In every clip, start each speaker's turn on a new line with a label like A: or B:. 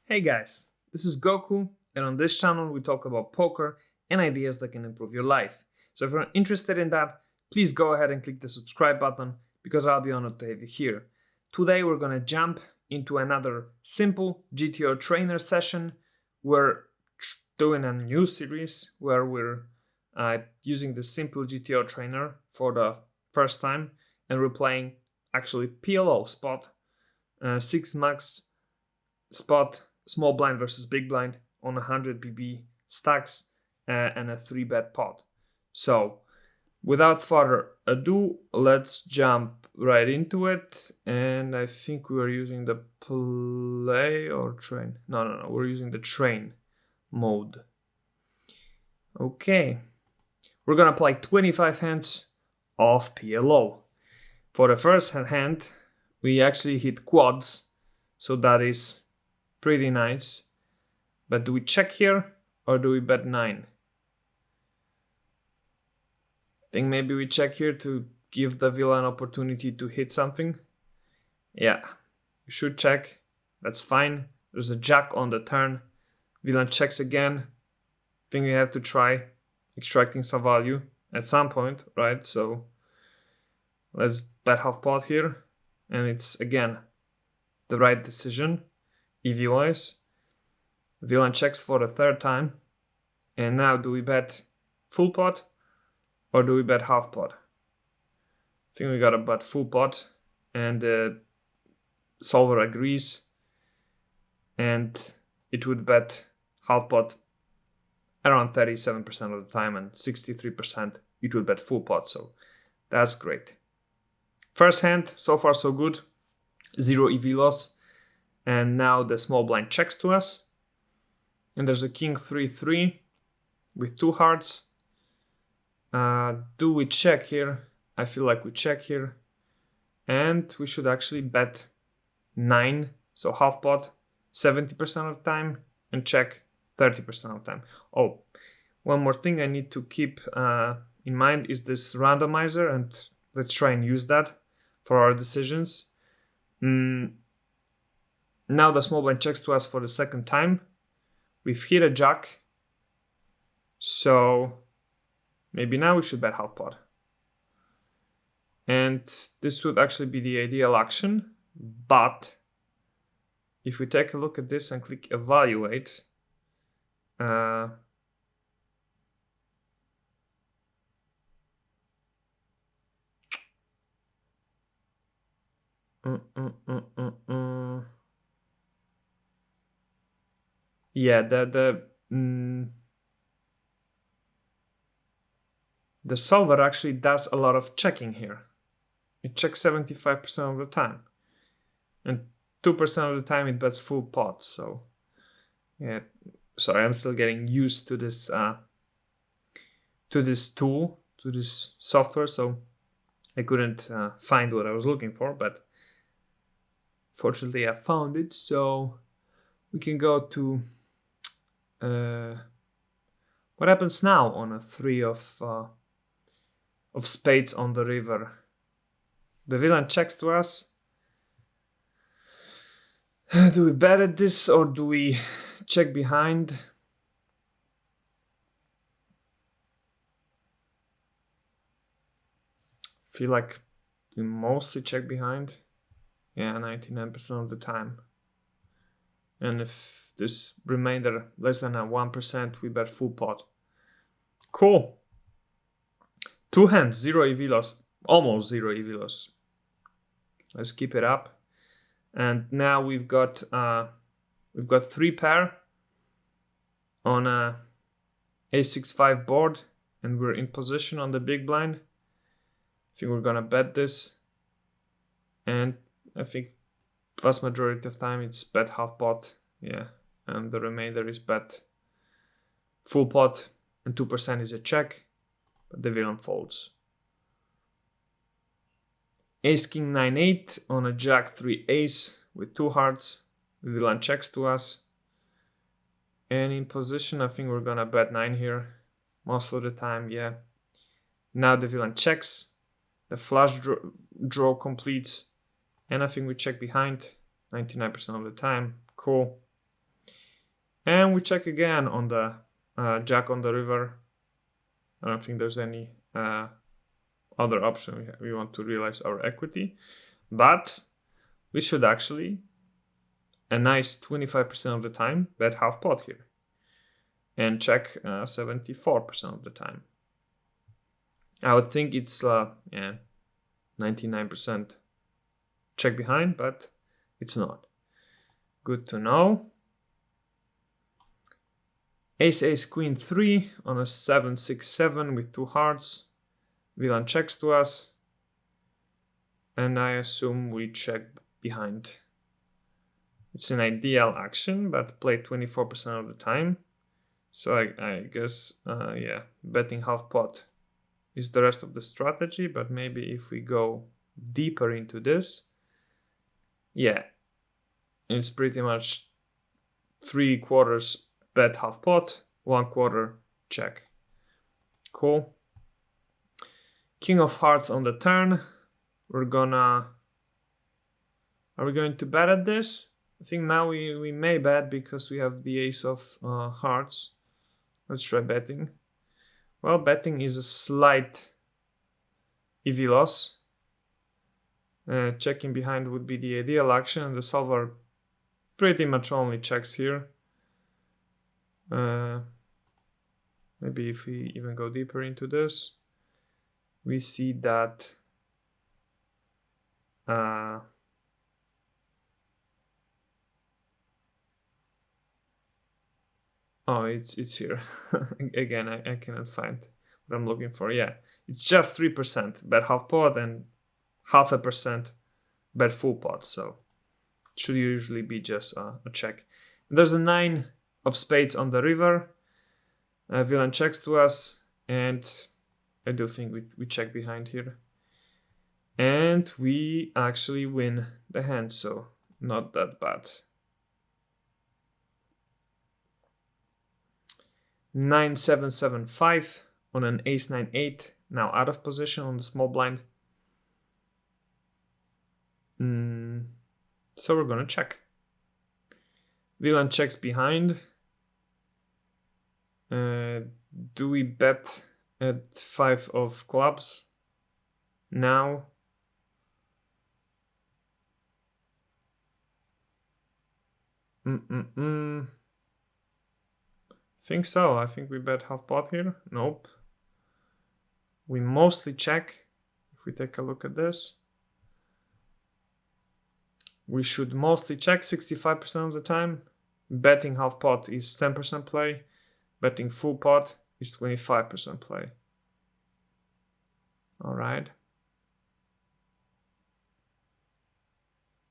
A: Hey guys, this is Goku, and on this channel we talk about poker and ideas that can improve your life. So if you're interested in that, please go ahead and click the subscribe button because I'll be honored to have you here. Today we're gonna jump into another Simple GTO Trainer session. We're doing a new series where we're using the Simple GTO Trainer for the first time, and we're playing actually PLO spot, 6 max spot, small blind versus big blind on 100 BB stacks and a 3-bet pot. So without further ado, let's jump right into it. And I think we were using the play or train. No, we're using the train mode. Okay, we're gonna play 25 hands of PLO. For the first hand, we actually hit quads, so that is pretty nice. But do we check here or do we bet 9? I think maybe we check here to give the villain an opportunity to hit something. Yeah, we should check. That's fine. There's a jack on the turn. Villain checks again. I think we have to try extracting some value at some point, right? So let's bet half pot here. And it's again the right decision. EV wise. Villain checks for the third time. And now do we bet full pot or do we bet half pot? I think we gotta bet full pot, and the solver agrees, and it would bet half pot around 37% of the time, and 63% it would bet full pot, so that's great. First hand, so far so good, 0 EV loss, and now the small blind checks to us, and there's a king 3-3 with 2 hearts. Do we check here? I feel like we check here, and we should actually bet 9, so half pot 70% of the time and check 30% of the time. Oh, one more thing I need to keep in mind is this randomizer, and let's try and use that for our decisions. Now the small blind checks to us for the second time. We've hit a jack, so maybe now we should bet half pot. And this would actually be the ideal action, but if we take a look at this and click evaluate, yeah, the solver actually does a lot of checking here. It checks 75% of the time, and 2% of the time it bets full pot. So yeah, sorry, I'm still getting used to this tool, to this software, so I couldn't find what I was looking for, but fortunately I found it. So we can go to what happens now on a 3 of spades on the river. The villain checks to us. Do we bet at this or do we check behind? Feel like we mostly check behind. Yeah, 99% of the time. And if this remainder less than a 1%, we bet full pot. Cool. 2 hands, 0 EV loss, almost 0 EV loss. Let's keep it up. And now we've got 3 pair on a A6-5 board, and we're in position on the big blind. I think we're gonna bet this, and I think vast majority of time it's bet half pot, yeah, and the remainder is bet full pot, and 2% is a check, but the villain folds. Ace king 9-8 on a jack 3 ace with 2 hearts. The villain checks to us, and in position I think we're gonna bet 9 here most of the time, yeah. Now the villain checks, the flush draw completes, and I think we check behind 99% of the time. Cool. And we check again on the jack on the river. I don't think there's any other option. We want to realize our equity, but we should actually, a nice 25% of the time, bet half pot here and check 74% of the time. I would think it's 99% check behind, but it's not. Good to know. Ace, ace, queen 3 on a 7-6-7 with 2 hearts. Villain checks to us, and I assume we check behind. It's an ideal action, but play 24% of the time. So I guess, betting half pot is the rest of the strategy, but maybe if we go deeper into this, it's pretty much 3/4 bet half pot, 1/4 check. Cool. King of hearts on the turn. Are we going to bet at this? I think now we may bet because we have the ace of hearts. Let's try betting. Well, betting is a slight EV loss. Checking behind would be the ideal action. The solver pretty much only checks here. Maybe if we even go deeper into this, we see that it's here. Again, I cannot find what I'm looking for. Yeah, it's just 3% bet half pot and 0.5% bet full pot. So it should usually be just a check. And there's a 9 of spades on the river. Villain checks to us, and I do think we check behind here. And we actually win the hand, so not that bad. 9-7-7-5 on an ace 9-8, now out of position on the small blind. So we're gonna check. Villain checks behind. Do we bet at 5 of clubs now? Think so. I think we bet half pot here. Nope. We mostly check. If we take a look at this, we should mostly check 65% of the time. Betting half pot is 10% play. Betting full pot is 25% play. All right.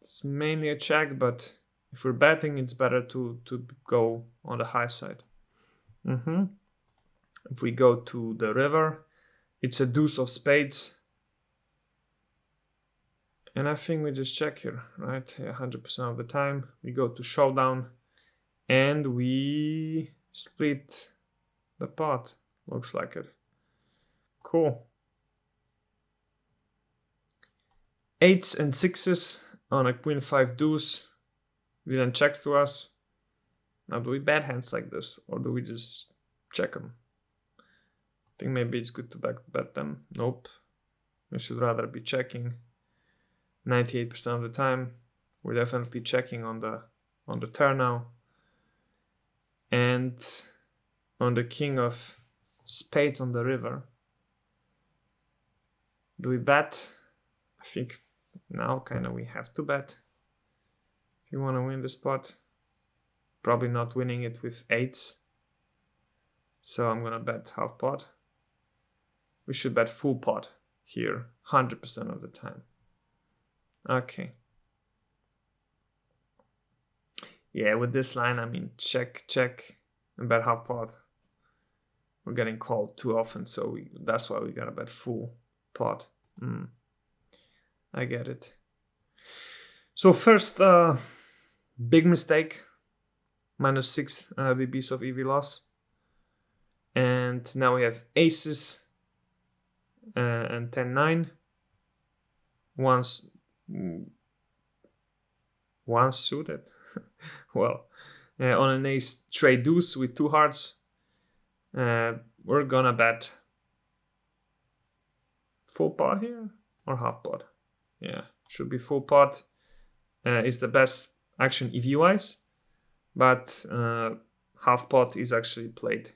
A: It's mainly a check, but if we're betting, it's better to go on the high side. If we go to the river, it's a deuce of spades. And I think we just check here, right? 100% of the time. We go to showdown and we split the pot. Looks like it. Cool. 8s and 6s on a queen 5 deuce. Villain checks to us. Now, do we bet hands like this, or do we just check them? I think maybe it's good to bet them. Nope. We should rather be checking. 98% of the time. We're definitely checking on the turn now. And on the king of spades on the river, do we bet? I think now kind of we have to bet. If you want to win the spot. Probably not winning it with 8s. So I'm gonna bet half pot. We should bet full pot here 100% of the time. Okay. Yeah, with this line, I mean, check, and bet half pot. We're getting called too often, so that's why we gotta bet full pot. I get it. So first, big mistake. -6 BBs of EV loss. And now we have aces and 10-9. Once suited. Well, On an ace trade deuce with 2 hearts, we're gonna bet full pot here or half pot. Yeah, should be full pot. Is the best action EV wise, but half pot is actually played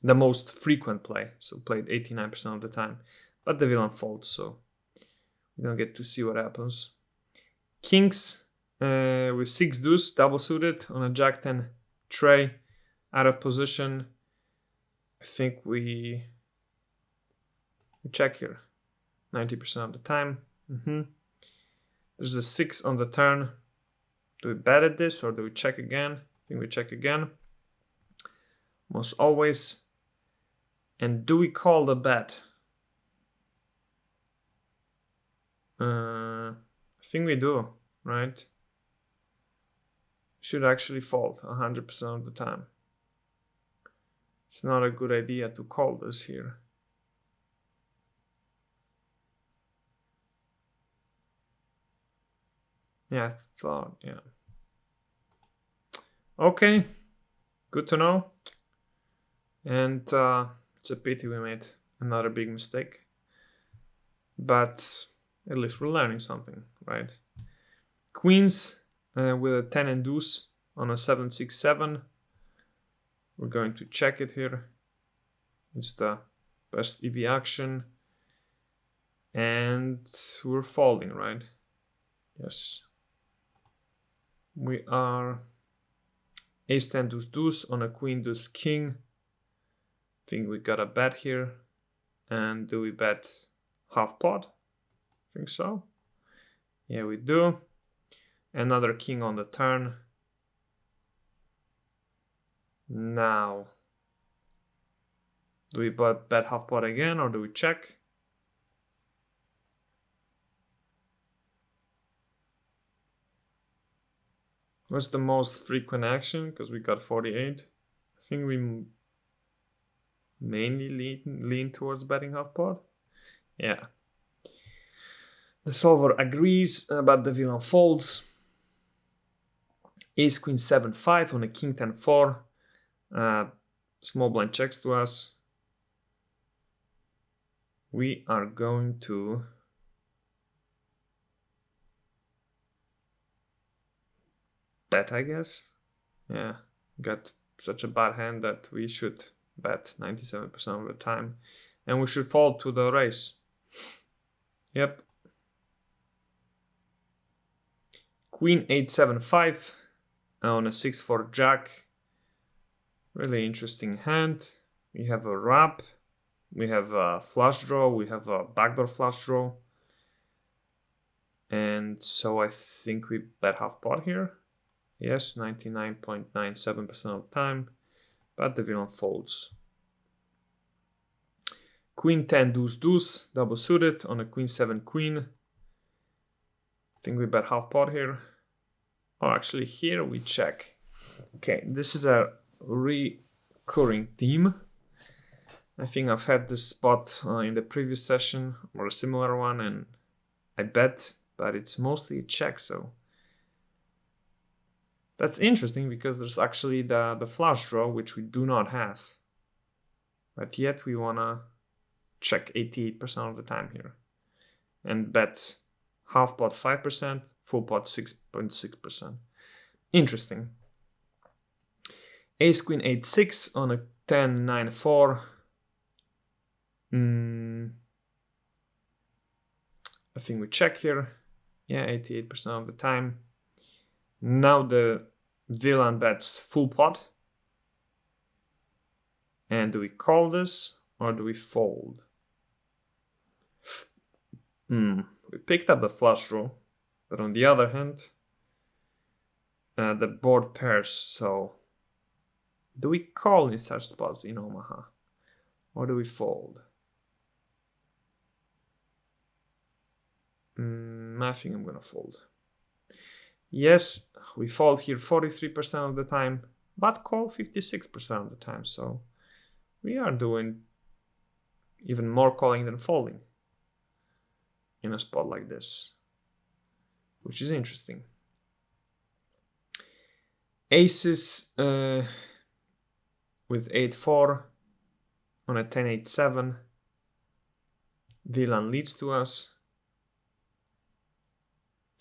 A: the most frequent play, so played 89% of the time. But the villain folds, so we don't get to see what happens. Kings with 6 deuce, double suited on a jack 10 tray, out of position. I think we check here 90% of the time. There's a 6 on the turn. Do we bet at this or do we check again? I think we check again. Most always. And do we call the bet? I think we do, right? Should actually fold 100% of the time. It's not a good idea to call this here. Yeah, I thought, yeah. Okay, good to know. And it's a pity we made another big mistake. But at least we're learning something, right? Queens with a 10 and deuce on a 7-6-7. We're going to check it here. It's the best EV action. And we're folding, right? Yes. We are ace 10 deuce deuce on a queen deuce king. I think we got a bet here. And do we bet half pot? I think so. Yeah, we do. Another king on the turn. Now, do we bet half pot again or do we check? What's the most frequent action? Because we got 48. I think we mainly lean towards betting half pot. Yeah. The solver agrees, but the villain folds. Ace queen 7-5 on a king 10-4. Small blind checks to us. We are going to bet, I guess. Yeah, got such a bad hand that we should bet 97% of the time. And we should fold to the raise. Yep. Queen 8-7-5 on a 6-4 jack. Really interesting hand. We have a wrap. We have a flush draw. We have a backdoor flush draw. And so I think we bet half pot here. Yes, 99.97% of the time. But the villain folds. Queen 10 deuce deuce, double suited on a queen 7 queen. I think we bet half pot here. Oh, actually here we check. Okay, this is a recurring theme. I think I've had this spot in the previous session or a similar one, and I bet, but it's mostly a check, so that's interesting because there's actually the flush draw, which we do not have, but yet we wanna check 88% of the time here and bet half pot 5%, full pot 6.6%. Interesting. Ace queen 8-6 on a 10-9-4. I think we check here. Yeah, 88% of the time. Now the villain bets full pot. And do we call this or do we fold? We picked up the flush draw, but on the other hand, the board pairs, so do we call in such spots in Omaha or do we fold? I think I'm gonna fold. Yes, we fold here 43% of the time, but call 56% of the time, so we are doing even more calling than folding in a spot like this, which is interesting. Aces with 8-4 on a 10-8-7. Villain leads to us.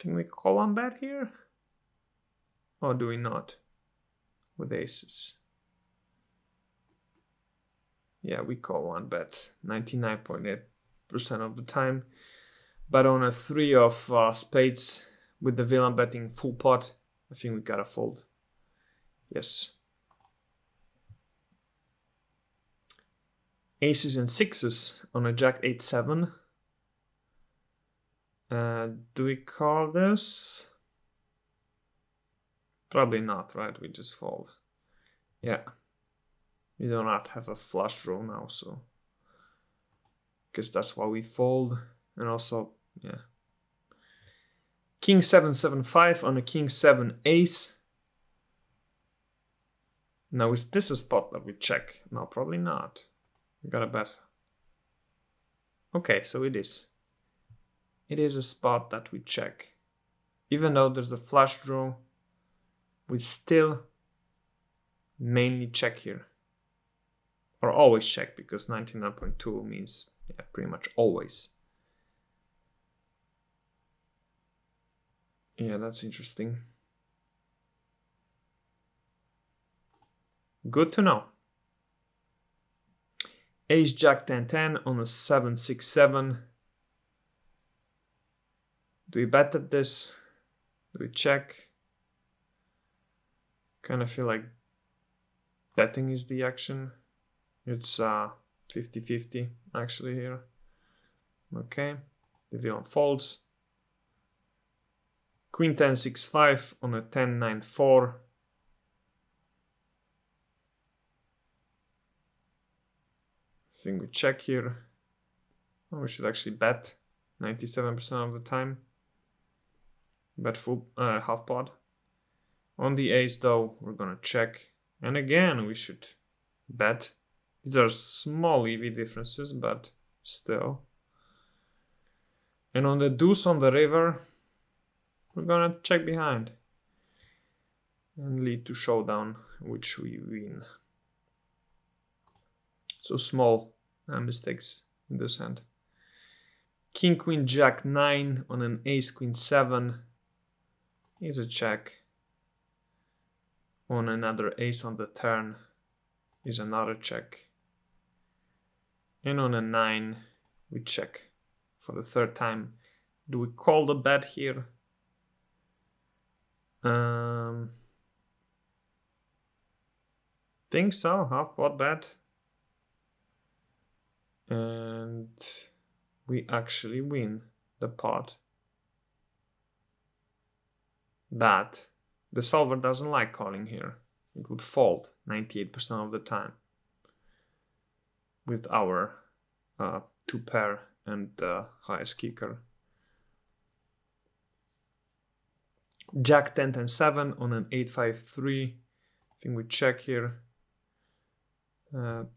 A: Can we call on bet here? Or do we not? With aces. Yeah, we call one bet 99.8% of the time. But on a 3 of spades with the villain betting full pot, I think we gotta fold. Yes. Aces and sixes on a jack 8-7. Do we call this? Probably not, right? We just fold. Yeah. We do not have a flush draw now, so because that's why we fold. And also, yeah. King 7-7-5 on a king 7 ace. Now is this a spot that we check? No, probably not. We gotta bet. Okay, so it is. It is a spot that we check. Even though there's a flush draw, we still mainly check here. Or always check, because 99.2 means pretty much always. Yeah, that's interesting. Good to know. Ace jack 10-10 on a 7-6-7. Do we bet at this? Do we check? Kind of feel like betting is the action. It's 50-50 actually here. Okay, the villain folds. Queen 10-6-5 on a 10-9-4. I think we check here. Oh, we should actually bet 97% of the time. Bet full half pot. On the ace though, we're gonna check. And again, we should bet. These are small EV differences, but still. And on the deuce on the river, we're gonna check behind. And lead to showdown, which we win. So small mistakes in this hand. King, queen, jack 9 on an ace, queen 7 is a check. On another ace on the turn is another check. And on a 9 we check for the third time. Do we call the bet here? Think so, half pot bet. And we actually win the pot. But the solver doesn't like calling here. It would fold 98% of the time with our 2 pair and highest kicker. Jack 10-10-7 on an 8-5-3. I think we check here.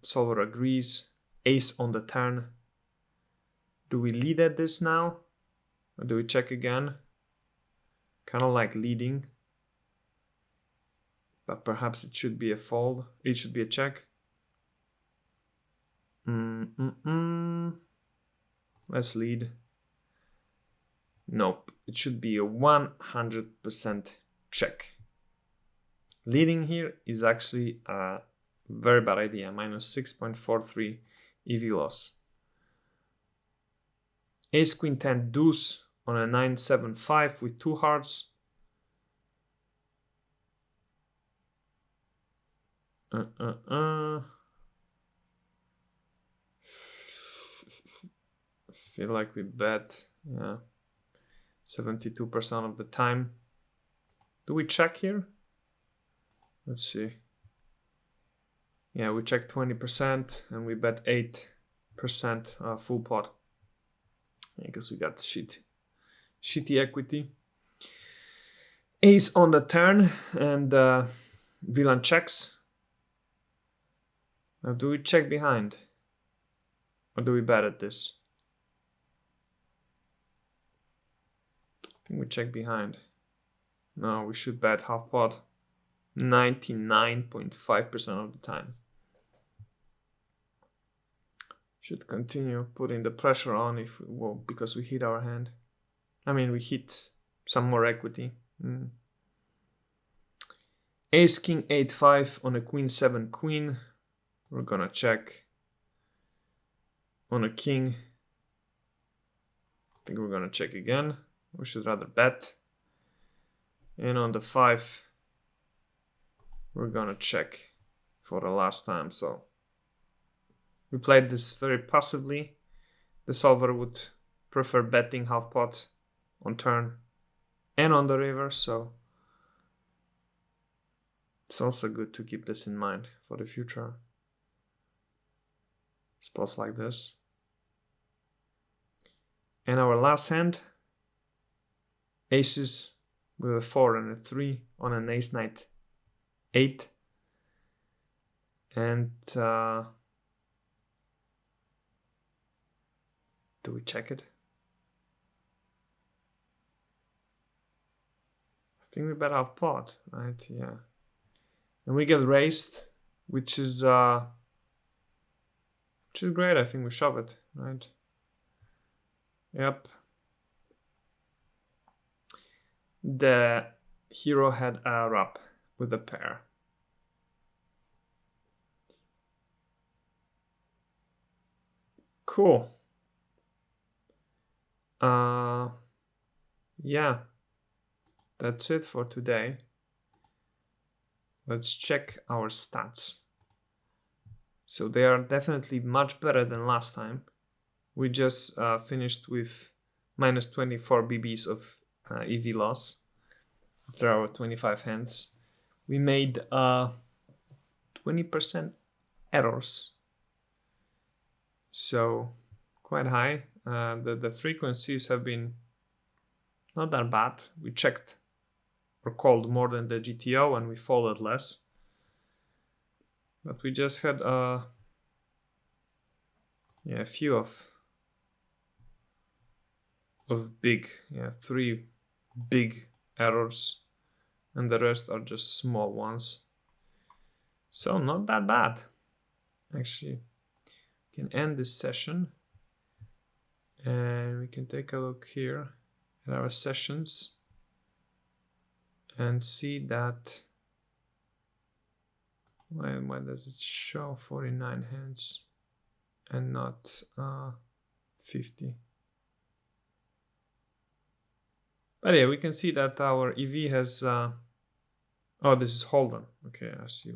A: Solver agrees. Ace on the turn. Do we lead at this now? Or do we check again? Kind of like leading. But perhaps it should be a fold. It should be a check. Let's lead. Nope. It should be a 100% check. Leading here is actually a very bad idea. Minus 6.43 EV loss. Ace queen 10 deuce on a 9-7-5 with 2 hearts. Feel like we bet, yeah, 72% of the time. Do we check here? Let's see. Yeah, we check 20% and we bet 8% full pot. I guess we got shitty equity. Ace on the turn and villain checks. Now, do we check behind? Or do we bet at this? I think we check behind. No, we should bet half pot. 99.5% of the time. Should continue putting the pressure on because we hit our hand. I mean, we hit some more equity. Ace king 8-5 on a queen 7 queen. We're gonna check. On a king, I think we're gonna check again. We should rather bet. And on the 5, we're gonna check for the last time. So we played this very passively. The solver would prefer betting half pot on turn and on the river, so it's also good to keep this in mind for the future. Spots like this. And our last hand, aces with a 4 and a 3 on an ace knight 8. And do we check it? I think we bet half pot, right? Yeah. And we get raised, which is great. I think we shove it, right? Yep. The hero had a rub with a pair. Cool. Yeah, that's it for today. Let's check our stats. So they are definitely much better than last time. We just finished with minus 24 BBs of EV loss after our 25 hands. We made 20% errors. So quite high. The frequencies have been not that bad. We checked or called more than the GTO and we folded less. But we just had a few of big, 3 big errors, and the rest are just small ones. So not that bad. Actually, we can end this session and we can take a look here at our sessions and see that why does it show 49 hands and not 50? But yeah, we can see that our EV has oh, this is Holden. Okay, I see.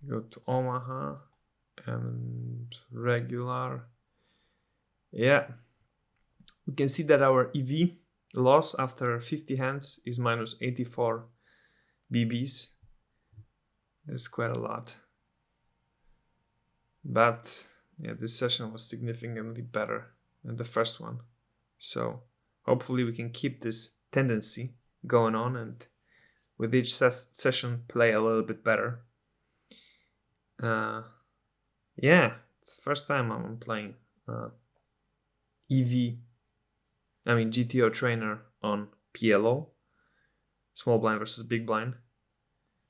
A: Go to Omaha and regular. Yeah, we can see that our EV loss after 50 hands is minus 84 BBs. That's quite a lot. But yeah, this session was significantly better than the first one. So hopefully we can keep this tendency going on and with each session play a little bit better. Yeah, it's the first time I'm playing GTO Trainer on PLO, small blind versus big blind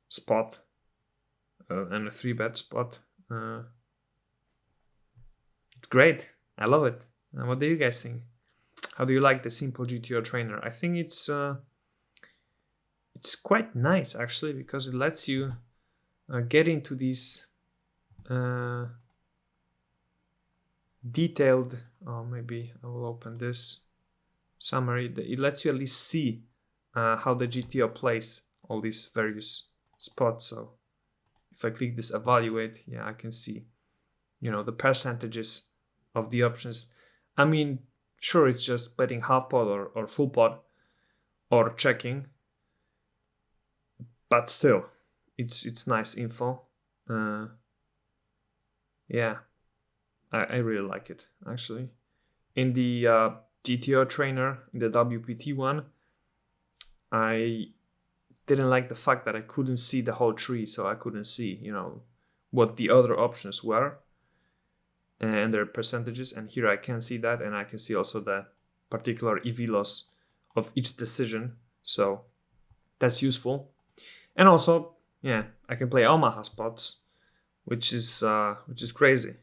A: spot, and a 3-bet spot. It's great. I love it. What do you guys think? How do you like the Simple GTO Trainer? I think it's quite nice actually, because it lets you get into these detailed, maybe I will open this summary. It lets you at least see how the GTO plays all these various spots. So if I click this evaluate, I can see, the percentages of the options. I mean, sure, it's just betting half pot or full pot or checking, but still, it's nice info. I really like it actually. In the GTO Trainer, in the WPT one, I didn't like the fact that I couldn't see the whole tree, so I couldn't see, what the other options were and their percentages. And here I can see that, and I can see also the particular EV loss of each decision. So that's useful. And also, yeah, I can play Omaha spots, which is crazy.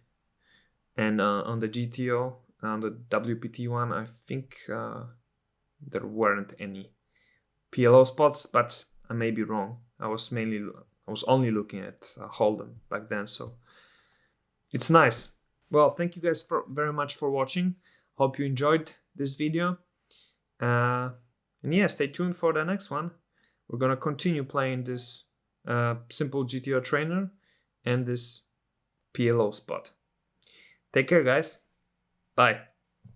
A: And on the GTO, on the WPT one, I think there weren't any PLO spots, but I may be wrong. I was only looking at Holden back then, so it's nice. Well, thank you guys very much for watching. Hope you enjoyed this video. And yeah, stay tuned for the next one. We're gonna continue playing this Simple GTO Trainer and this PLO spot. Take care, guys. Bye.